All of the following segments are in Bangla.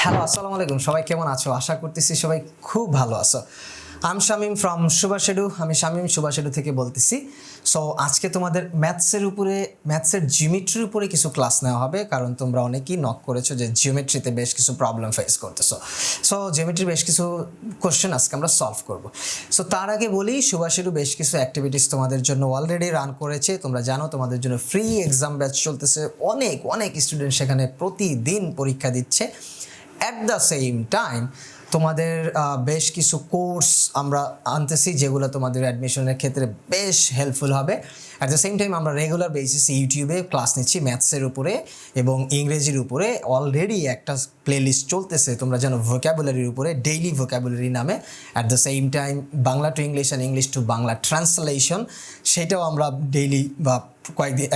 হ্যালো, আসসালামু আলাইকুম। সবাই কেমন আছো? আশা করতেছি সবাই খুব ভালো আছো। আম শামীম ফ্রম সুভাষেডু। আমি শামীম সুভাষেডু থেকে বলতেছি। সো আজকে তোমাদের ম্যাথসের জিওমেট্রির উপরে কিছু ক্লাস নেওয়া হবে, কারণ তোমরা অনেকেই নক করেছো যে জিওমেট্রিতে বেশ কিছু প্রবলেম ফেস করতেছো। সো জিওমেট্রির বেশ কিছু কোশ্চেন আজকে আমরা সলভ করব। সো তার আগে বলি, সুভাষেডু বেশ কিছু অ্যাক্টিভিটিস তোমাদের জন্য অলরেডি রান করেছে। তোমরা জানো তোমাদের জন্য ফ্রি এক্সাম ব্যাচ চলতেছে। অনেক অনেক স্টুডেন্ট সেখানে প্রতিদিন পরীক্ষা দিচ্ছে। অ্যাট দ্য সেম টাইম তোমাদের বেশ কিছু কোর্স আমরা আনতেছি, যেগুলো তোমাদের অ্যাডমিশনের ক্ষেত্রে বেশ হেল্পফুল হবে। অ্যাট দ্য সেম টাইম আমরা রেগুলার বেসিসে ইউটিউবে ক্লাস নিচ্ছি ম্যাথসের উপরে এবং ইংরেজির উপরে। অলরেডি একটা প্লেলিস্ট চলতেছে তোমরা জানো ভোক্যাবুলারির উপরে, ডেইলি ভোক্যাবুলারি নামে। At the same time Bangla to English and English to Bangla translation, সেটাও আমরা ডেইলি বা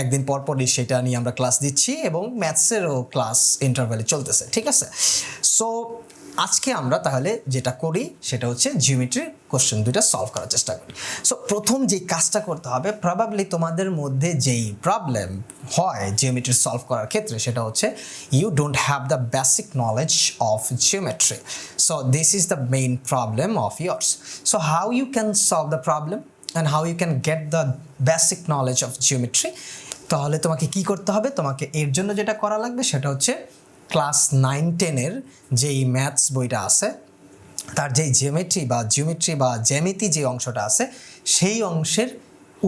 একদিন পরপরই সেটা নিয়ে আমরা ক্লাস দিচ্ছি, এবং ম্যাথসেরও ক্লাস ইন্টারভ্যালে চলতেছে। ঠিক আছে, সো আজকে আমরা তাহলে যেটা করি সেটা হচ্ছে জিওমেট্রির কোশ্চেন দুইটা সলভ করার চেষ্টা করি। সো প্রথম যে কাজটা করতে হবে, প্রবাবলি তোমাদের মধ্যে যেই প্রবলেম হয় জিওমেট্রি সলভ করার ক্ষেত্রে, সেটা হচ্ছে you don't have the basic knowledge of geometry. So this is the main problem of years. So how you can solve the problem and how you can get the basic knowledge of geometry, তাহলে তোমাকে কি করতে হবে? তোমাকে এর জন্য যেটা করা লাগবে সেটা হচ্ছে ক্লাস 9-10-এর যেই ম্যাথস বইটা আছে, তার যেই জিওমেট্রি বা জ্যামিতি যে অংশটা আছে, সেই অংশের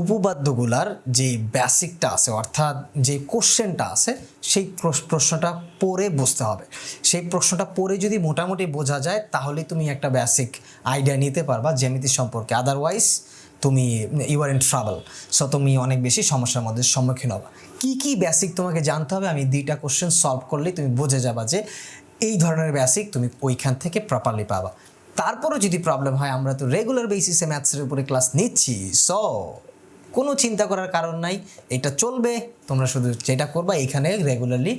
উপপাদ্যগুলার যে বেসিকটা আছে, অর্থাৎ যে কোশ্চেনটা আছে, সেই প্রশ্নটা পড়ে বুঝতে হবে। সেই প্রশ্নটা পড়ে যদি মোটামুটি বোঝা যায়, তাহলে তুমি একটা বেসিক আইডিয়া নিতে পারবা জ্যামিতি সম্পর্কে। আদারওয়াইজ তুমি you are in trouble. So তুমি অনেক বেশি সমস্যার মধ্যে সম্মুখীন হবা। কী বেসিক তোমাকে জানতে হবে, আমি 2টা কোশ্চেন সলভ করলেই তুমি বুঝে যাবা যে এই ধরনের বেসিক তুমি ওইখান থেকে প্রপারলি পাবা। তারপরও যদি প্রবলেম হয়, আমরা তো রেগুলার বেসিসে ম্যাথসের উপরে ক্লাস নিচ্ছি, সো কোনো চিন্তা করার কারণ নাই, এটা চলবে। তোমরা শুধু যেটা করবা, এখানে রেগুলারলি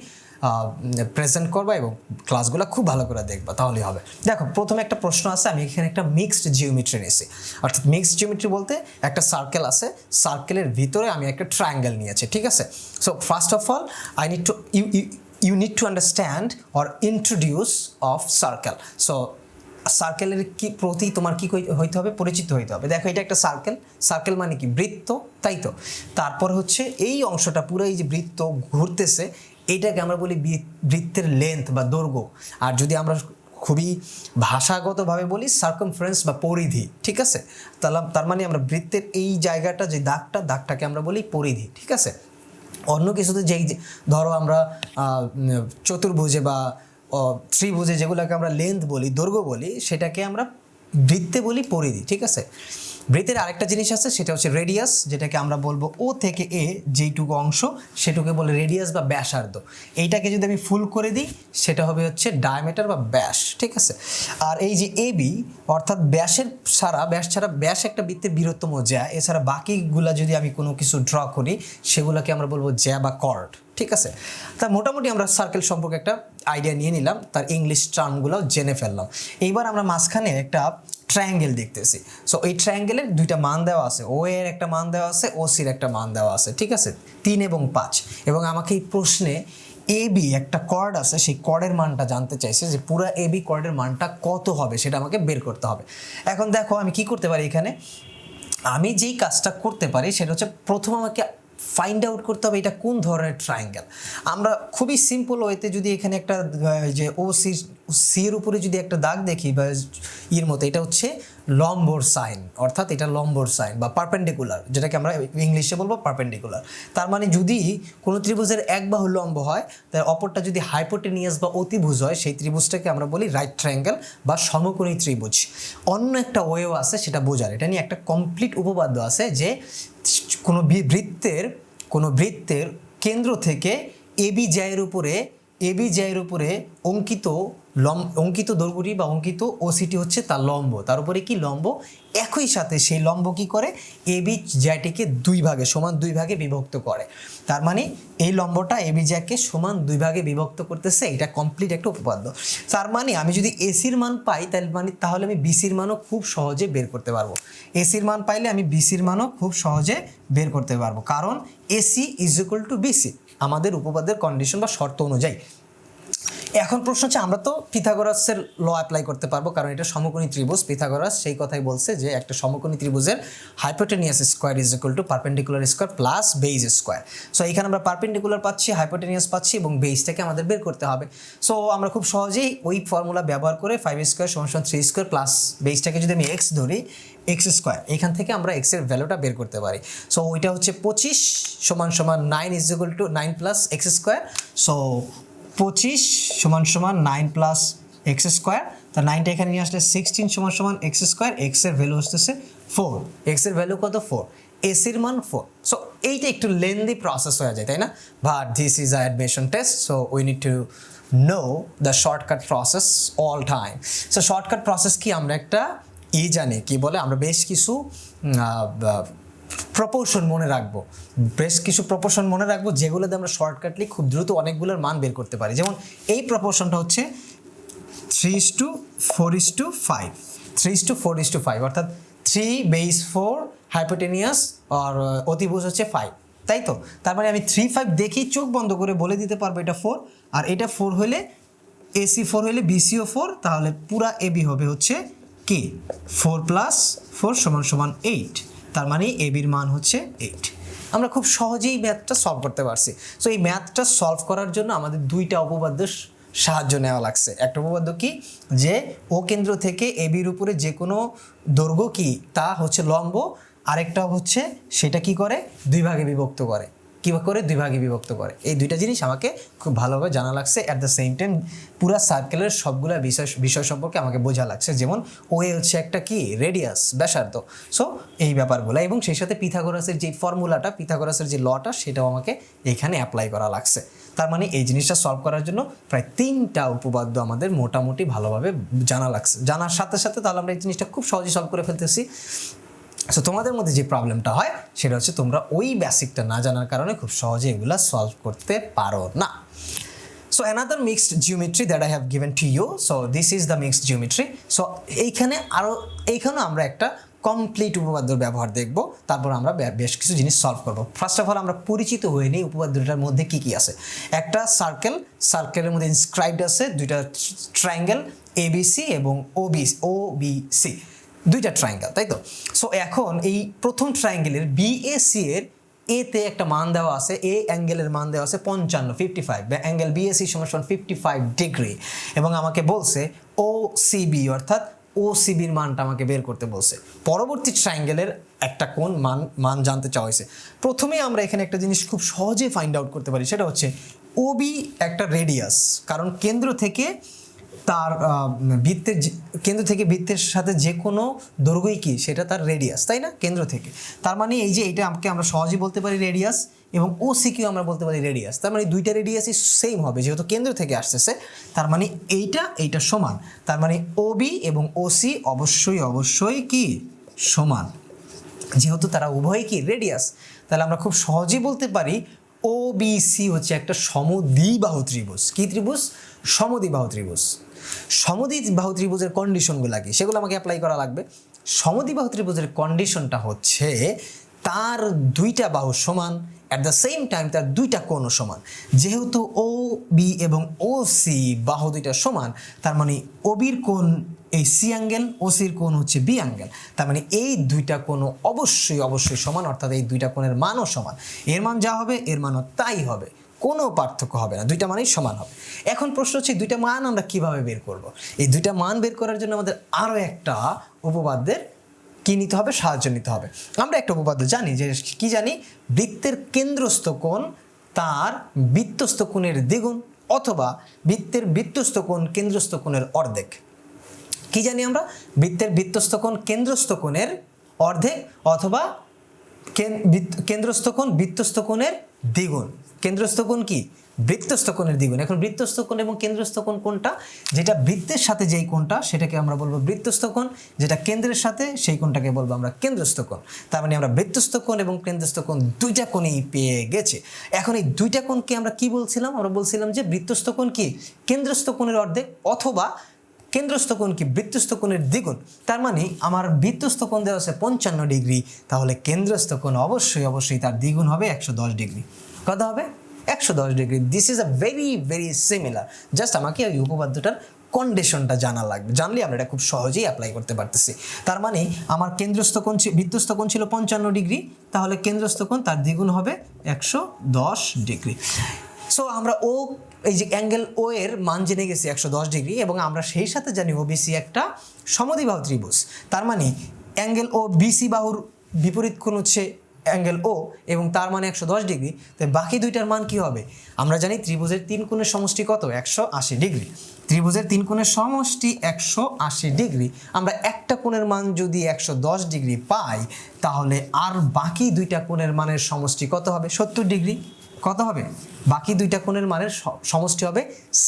প্রেজেন্ট করবা এবং ক্লাসগুলো খুব ভালো করে দেখবা, তাহলেই হবে। দেখো, প্রথমে একটা প্রশ্ন আছে। আমি এখানে একটা মিক্সড জিওমেট্রি নিয়েছি। অর্থাৎ মিক্সড জিওমেট্রি বলতে একটা সার্কেল আছে, সার্কেলের ভিতরে আমি একটা ট্রায়াঙ্গেল নিয়েছি। ঠিক আছে, so first of all I need to you need to understand or introduce of circle. So সার্কেলের প্রতি তোমার কি হইতে হবে? পরিচিত হইতে হবে। দেখো, এটা একটা সার্কেল মানে কি? বৃত্ত, তাই তো? তারপর হচ্ছে এই অংশটা পুরো, এই যে বৃত্ত ঘুরতেছে, এইটাকে আমরা বলি বৃত্তের লেন্থ বা দৈর্ঘ্য। আর যদি আমরা খুবই ভাষাগতভাবে বলি, সার্কামফারেন্স বা পরিধি। ঠিক আছে, তার মানে আমরা বৃত্তের এই জায়গাটা, যে দাগটাকে আমরা বলি পরিধি। ঠিক আছে, অন্য কিছুতে যেই ধরো আমরা চতুর্ভুজে বা ত্রিভুজে যেগুলোকে আমরা লেন্থ বলি, দৈর্ঘ্য বলি, সেটাকে আমরা বৃত্তে বলি পরিধি। ঠিক আছে, বৃত্তের আরেকটা জিনিস আছে, সেটা হচ্ছে রেডিয়াস, যেটাকে আমরা বলবো ও থেকে এ যেইটুকু অংশ, সেটুকে বলে রেডিয়াস বা ব্যাসার্ধ। এইটাকে যদি আমি ফুল করে দিই, সেটা হবে হচ্ছে ডায়ামিটার বা ব্যাস। ঠিক আছে, আর এই যে এ বি, অর্থাৎ ব্যাস ছাড়া ব্যাস একটা বৃত্তের বৃহত্তম জ্যা, এছাড়া বাকিগুলা যদি আমি কোনো কিছু ড্র করি, সেগুলোকে আমরা বলবো জ্যা বা কর্ড। ঠিক আছে, তা মোটামুটি আমরা সার্কেল সম্পর্কে একটা আইডিয়া নিয়ে নিলাম, তার ইংলিশ টার্মগুলো জেনে ফেললাম। এইবার আমরা মাঝখানে একটা ট্রায়াঙ্গেল দেখতেছি। সো এই ট্রায়াঙ্গেলের 2টা মান দেওয়া আছে, ও এর একটা মান দেওয়া আছে, ও সির একটা মান দেওয়া আছে। ঠিক আছে, 3 এবং 5। এবং আমাকে এই প্রশ্নে এ বি একটা কর্ড আছে, সেই কর্ডের মানটা জানতে চাইছে, যে পুরো এ বি কর্ডের মানটা কত হবে, সেটা আমাকে বের করতে হবে। এখন দেখো, আমি কি করতে পারি এখানে? আমি যেই কাজটা করতে পারি সেটা হচ্ছে, প্রথম আমাকে ফাইন্ড আউট করতে হবে এটা কোন ধরনের ট্রায়াঙ্গেল। আমরা খুবই সিম্পল ওয়েতে যদি এখানে একটা যে ও সির উপরে যদি একটা দাগ দেখি বা এর মতো, এটা হচ্ছে লম্বর সাইন, অর্থাৎ এটা লম্বর সাইন বা পারপেন্ডিকুলার, যেটাকে আমরা ইংলিশে বলবো পারপেন্ডিকুলার। তার মানে যদি কোনো ত্রিভুজের এক বাহু লম্ব হয়, তার অপরটা যদি হাইপোটেনিয়াস বা অতিভুজ হয়, সেই ত্রিভুজটাকে আমরা বলি রাইট ট্রায়াঙ্গেল বা সমকোণী ত্রিভুজ। অন্য একটা ওয়েও আছে সেটা বোঝার, এটা নিয়ে একটা কমপ্লিট উপপাদ্য আছে, যে কোনো বৃত্তের কেন্দ্র থেকে এবি জ্যায়ের উপরে অঙ্কিত দৈর্ঘ্যটি বা অঙ্কিত ওসিটি হচ্ছে তার লম্ব। তার উপরে কি লম্ব? একই সাথে সেই লম্ব কি করে? এবি জ্যাটিকে সমান 2 ভাগে বিভক্ত করে। তার মানে এই লম্বটা এবি জ্যাকে সমান 2 ভাগে বিভক্ত করতেছে। এটা কমপ্লিট একটা উপপাদ্য। তার মানে আমি যদি এসির মান পাই, তাহলে আমি বিসির মানও খুব সহজে বের করতে পারবো। এসির মান পাইলে আমি বিসির মানও খুব সহজে বের করতে পারবো, কারণ AC is equal to BC আমাদের উপপাদ্যের কন্ডিশন বা শর্ত অনুযায়ী। এখন প্রশ্ন হচ্ছে আমরা তো পিথাগোরাসের ল অ্যাপ্লাই করতে পারবো, কারণ এটা সমকোণী ত্রিভুজ। পিথাগোরাস সেই কথাই বলছে যে একটা সমকোণী ত্রিভুজের hypotenuse square is equal to perpendicular square plus base square. So এখানে আমরা পারপেন্ডিকুলার পাচ্ছি, হাইপোটেনিয়াস পাচ্ছি এবং বেইজটাকে আমাদের বের করতে হবে। সো আমরা খুব সহজেই ওই ফর্মুলা ব্যবহার করে 5 স্কোয়ার সমান 3 স্কোয়ার প্লাস বেইজটাকে যদি আমি এক্স ধরি, এক্স স্কোয়ার, এখান থেকে আমরা এক্সের ভ্যালুটা বের করতে পারি। সো ওইটা হচ্ছে 25 সমান 9 is equal two 9 plus x square. So 25 সমান 9 প্লাস এক্স স্কোয়ার, তা 9টা এখানে নিয়ে আসলে 16 সমান এক্স স্কোয়ার, এক্সের ভ্যালু আসতেছে 4, এক্সের ভ্যালু কত 4, এসির মান 4। সো এইটা একটু লেন্দি প্রসেস হয়ে যায়, তাই না? But this is a admission test, so we need to know the shortcut process all time. So shortcut process কি আমরা একটা জানি, কি বলে, আমরা বেশ কিছু প্রপোর্শন মনে রাখবো, মনে রাখবো যেগুলোতে আমরা শর্টকাটলি খুব দ্রুত অনেকগুলোর মান বের করতে পারি। যেমন এই প্রপোর্শনটা হচ্ছে 3:4:5, 3:4:5, অর্থাৎ 3 বেস 4 হাইপোটেনিয়াস আর অতিভুজ হচ্ছে 5, তাই তো? তার মানে আমি 3-5 দেখি চোখ বন্ধ করে বলে দিতে পারবো এটা 4, আর এটা 4 হলে এসি 4 হলে বিসিও 4, তাহলে পুরা এবি হবে হচ্ছে কি 4 + 4 = 8, তার মানে এবির মান হচ্ছে 8। আমরা খুব সহজেই ম্যাথটা সলভ করতে পারছি। সো এই ম্যাথটা সলভ করার জন্য আমাদের দুইটা উপপাদ্য সাহায্য নেওয়া লাগছে। একটা উপপাদ্য কি, যে ও কেন্দ্র থেকে এবির উপরে যে কোনো দৈর্ঘ্য কি তা হচ্ছে লম্ব, আরেকটা হচ্ছে সেটা কি করে, দুই ভাগে বিভক্ত করে। কীভাবে করে? দুই ভাগে বিভক্ত করে। এই দুইটা জিনিস আমাকে খুব ভালোভাবে জানা লাগছে। অ্যাট দ্য সেম টাইম পুরো সার্কেলের সবগুলো বিষয় সম্পর্কে আমাকে বোঝা লাগছে। যেমন ওয়ে হচ্ছে একটা কি, রেডিয়াস, ব্যাসার্ধ। সো এই ব্যাপারগুলো, এবং সেই সাথে পিথাগোরাসের যে ফর্মুলাটা, পিথাগোরাসের যে লটা, সেটাও আমাকে এখানে অ্যাপ্লাই করা লাগছে। তার মানে এই জিনিসটা সলভ করার জন্য প্রায় 3টা উপপাদ্য আমাদের মোটামুটি ভালোভাবে জানা লাগছে। জানার সাথে সাথে তাহলে আমরা এই জিনিসটা খুব সহজেই সলভ করে ফেলতেছি। সো তোমাদের মধ্যে যে প্রবলেমটা হয় সেটা হচ্ছে তোমরা ওই বেসিকটা না জানার কারণে খুব সহজে এগুলা সলভ করতে পারো না। So another mixed geometry that I have given to you. So this is the mixed geometry. So এইখানে আমরা একটা কমপ্লিট উপপাদ্যর ব্যবহার দেখব, তারপর আমরা বেশ কিছু জিনিস সলভ করব। ফার্স্ট অফ অল আমরা পরিচিত হয়ে নিই উপপাদ্যটার মধ্যে কি কি আছে। একটা সার্কেলের মধ্যে ইনস্ক্রাইবড আছে দুইটা ট্রায়াঙ্গেল এবিসি এবং ওবিসি, দুইটা ট্রায়াঙ্গেল, তাই তো? সো এখন এই প্রথম ট্রায়াঙ্গেলের বিএসি এর এতে একটা মান দেওয়া আছে, এ অ্যাঙ্গেলের মান দেওয়া আছে 55, অ্যাঙ্গেল বিএসি = 55 ডিগ্রি, এবং আমাকে বলছে ওসিবি অর্থাৎ ওসিবির মানটা আমাকে বের করতে বলছে। পরবর্তী ট্রায়াঙ্গেলের একটা কোণ মান জানতে চাওয়া হয়েছে। প্রথমে আমরা এখানে একটা জিনিস খুব সহজে ফাইন্ড আউট করতে পারি, সেটা হচ্ছে ওবি একটা রেডিয়াস, কারণ কেন্দ্র থেকে বৃত্তের সাথে যে কোনো দৈর্ঘ্যই কি, সেটা তার রেডিয়াস, তাই না? কেন্দ্র থেকে। তার মানে এই যে এটা আমাকে আমরা সহজেই বলতে পারি রেডিয়াস, এবং ওসিকেও আমরা বলতে পারি রেডিয়াস। তার মানে দুইটা রেডিয়াসই সেম হবে, যেহেতু কেন্দ্র থেকে আসতেছে। তার মানে এইটা সমান। তার মানে ওবি এবং ওসি অবশ্যই কি সমান, যেহেতু তারা উভয়ই কি রেডিয়াস। তাহলে আমরা খুব সহজেই বলতে পারি ওবিসি হচ্ছে একটা সমদ্বিবাহু ত্রিভুজ। কি ত্রিভুজ? সমদ্বিবাহু ত্রিভুজ। সমদ্বিবাহু ত্রিভুজের কন্ডিশনগুলো কি, সেগুলো আমাকে অ্যাপ্লাই করা লাগবে। সমদ্বিবাহু ত্রিভুজের কন্ডিশনটা হচ্ছে তার দুইটা বাহু সমান, অ্যাট দ্য সেম টাইম তার দুইটা কোণও সমান। যেহেতু ও বি এবং ও সি বাহু দুইটা সমান, তার মানে ওবির কোণ এই সি অ্যাঙ্গেল, ওসির কোণ হচ্ছে বি অ্যাঙ্গেল। তার মানে এই দুইটা কোণ অবশ্যই সমান, অর্থাৎ এই দুইটা কোণের মানও সমান। এর মান যা হবে এর মানও তাই হবে, কোনো পার্থক্য হবে না, দুইটা মানই সমান হবে। এখন প্রশ্ন হচ্ছে দুইটা মান আমরা কিভাবে বের করব? এই দুইটা মান বের করার জন্য আমাদের আরও একটা উপপাদ্যের কি নিতে হবে, সাহায্য নিতে হবে। আমরা একটা উপপাদ্য জানি, যে কি জানি, বৃত্তের কেন্দ্রস্থ কোণ তার বৃত্তস্থ কোণের দ্বিগুণ, অথবা বৃত্তের বৃত্তস্থ কোণ কেন্দ্রস্থ কোণের অর্ধেক। কি জানি আমরা? বৃত্তের বৃত্তস্থ কোণ কেন্দ্রস্থ কোণের অর্ধেক, অথবা কেন্দ্রস্থ কোণ বৃত্তস্থ কোণের দ্বিগুণ। কেন্দ্রস্থ কোণ কি? বৃত্তস্থ কোণের দ্বিগুণ। এখন বৃত্তস্থ কোণ এবং কেন্দ্রস্থ কোণ কোনটা? যেটা বৃত্তের সাথে যেই কোণটা সেটাকে আমরা বলবো বৃত্তস্থ কোণ, যেটা কেন্দ্রের সাথে সেই কোণটাকে বলবো আমরা কেন্দ্রস্থ কোণ। তার মানে আমরা বৃত্তস্থ কোণ এবং কেন্দ্রস্থ কোণ দুইটা কোণই পেয়ে গেছে। এখন এই দুইটা কোণকে আমরা কি বলছিলাম? আমরা বলছিলাম যে বৃত্তস্থ কোণ কি কেন্দ্রস্থ কোণের অর্ধেক, অথবা কেন্দ্রস্থ কোণ কি বৃত্তস্থ কোণের দ্বিগুণ। তার মানে আমার বৃত্তস্থ কোণ দেওয়া আছে 55 ডিগ্রি, তাহলে কেন্দ্রস্থ কোণ অবশ্যই তার দ্বিগুণ হবে 110 ডিগ্রি। কত হবে? 110 degree. This is a very very similar. Just আমাকে ওই উপপাদ্যটার কন্ডিশনটা জানা লাগবে, জানলে আমরা এটা খুব সহজেই অ্যাপ্লাই করতে পারতেছি। তার মানে আমার কেন্দ্রস্থ কোণ বৃত্তস্থ কোণ ছিল 55 ডিগ্রি, তাহলে কেন্দ্রস্থ কোণ তার দ্বিগুণ হবে 110 ডিগ্রি। সো আমরা এই যে অ্যাঙ্গেল ও এর মান জেনে গেছি 110 ডিগ্রি, এবং আমরা সেই সাথে জানি ওবিসি একটা সমদ্বিবাহু ত্রিভুজ। তার মানে অ্যাঙ্গেল ও বিসি বাহুর বিপরীত কোণ হচ্ছে অ্যাঙ্গেল ও, এবং তার মানে 110 ডিগ্রি। তাই বাকি দুইটার মান কি হবে? আমরা জানি ত্রিভুজের 3 কোণের সমষ্টি কত? 180 ডিগ্রি। ত্রিভুজের 3 কোণের সমষ্টি 180 ডিগ্রি। আমরা একটা কোণের মান যদি 110 ডিগ্রি পাই, তাহলে আর বাকি দুইটা কোণের মানের সমষ্টি কত হবে? 70 ডিগ্রি। কত হবে? বাকি দুইটা কোণের মানের সমষ্টি হবে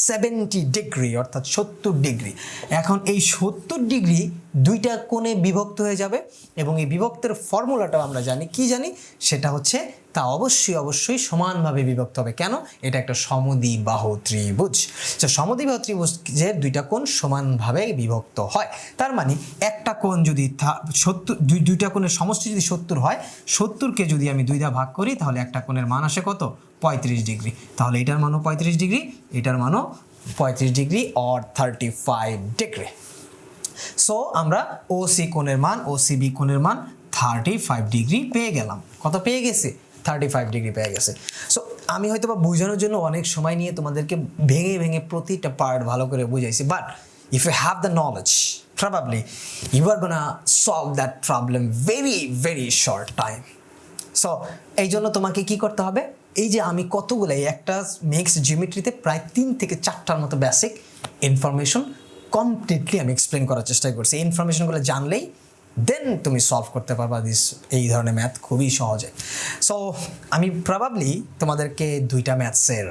70 ডিগ্রি, অর্থাৎ 70 ডিগ্রি। এখন এই 70 ডিগ্রি দুইটা কোণে বিভক্ত হয়ে যাবে, এবং এই বিভক্তের ফর্মুলাটাও আমরা জানি। কি জানি? সেটা হচ্ছে তা অবশ্যই সমানভাবে বিভক্ত হবে। কেন? এটা একটা সমদ্বিবাহু ত্রিভুজ। তো সমদ্বিবাহু ত্রিভুজের দুইটা কোণ সমানভাবে বিভক্ত হয়। তার মানে একটা কোণ যদি 70, দুইটা কোণের সমষ্টি যদি 70 হয়, 70কে যদি আমি 2 দিয়ে ভাগ করি, তাহলে একটা কোণের মান আসে কত? 35 ডিগ্রি। তাহলে এটার মানও 35 ডিগ্রি, এটার মানও 35 ডিগ্রি, অর 35 ডিগ্রি। সো আমরা ওসি কোণের মান, ওসিবি কোণের মান 35 ডিগ্রি পেয়ে গেলাম। কত পেয়ে গেছে? 35 ডিগ্রি পেয়ে গেছে। সো আমি হয়তো বা বোঝানোর জন্য অনেক সময় নিয়ে তোমাদেরকে ভেঙে ভেঙে প্রতিটা পার্ট ভালো করে বুঝাইছি, but if you have the knowledge, probably you are gonna solve that problem very short time. So এই জন্য তোমাকে কি করতে হবে? এই যে আমি কতগুলো, একটা মিক্সড জিওমেট্রিতে প্রায় 3 থেকে 4টার মতো বেসিক ইনফরমেশন কমপ্লিটলি আমি এক্সপ্লেন করার চেষ্টা করছি। এই ইনফরমেশনগুলো জানলেই দেন তুমি সলভ করতে পারবা এই ধরনের ম্যাথ খুবই সহজে। সো আমি প্রবাবলি তোমাদেরকে 2টা ম্যাথসের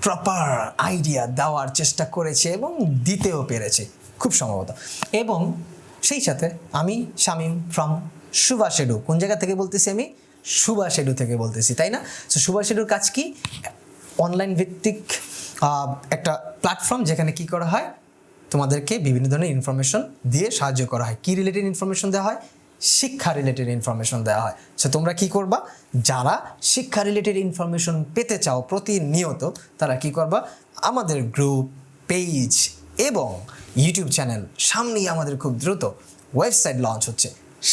প্রপার আইডিয়া দেওয়ার চেষ্টা করেছি, এবং দিতেও পেরেছি খুব সম্ভবত। এবং সেই সাথে আমি শামীম ফ্রম সুভাষ এডু। কোন জায়গা থেকে বলতেছি? আমি সুভাষ এডু থেকে বলতেছি, তাই না? সো সুভাষ এডুর কাজ কি? অনলাইন ভিত্তিক একটা প্ল্যাটফর্ম, যেখানে কি করা হয়? তোমাদেরকে বিভিন্ন ধরনের ইনফরমেশন দিয়ে সাহায্য করা হয়। কি রিলেটেড ইনফরমেশন দেওয়া হয়? শিক্ষা রিলেটেড ইনফরমেশন দেওয়া হয়। সো তোমরা কি করবা? যারা শিক্ষা রিলেটেড ইনফরমেশন পেতে চাও প্রতিনিয়ত, তারা কি করবা? আমাদের গ্রুপ, পেজ এবং ইউটিউব চ্যানেল, সামনেই আমাদের খুব দ্রুত ওয়েবসাইট লঞ্চ হচ্ছে,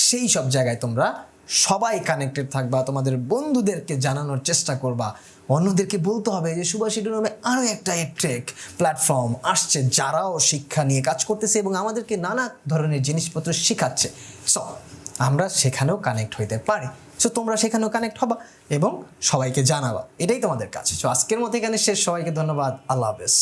সেই সব জায়গায় তোমরা সবাই কানেক্টেড থাকবা। তোমাদের বন্ধুদেরকে জানানোর চেষ্টা করবা, অন্যদেরকে বলতে হবে যে সুভাষ এডু নামে আরও একটা এডটেক প্ল্যাটফর্ম আসছে, যারাও শিক্ষা নিয়ে কাজ করতেছে এবং আমাদেরকে নানা ধরনের জিনিসপত্র শেখাচ্ছে। সো আমরা সেখানেও কানেক্ট হইতে পারি। সো তোমরা সেখানেও কানেক্ট হবা এবং সবাইকে জানাবা, এটাই তোমাদের কাজ। সো আজকের মতো এখানে শেষ। সবাইকে ধন্যবাদ। আল্লাহ হাফেজ।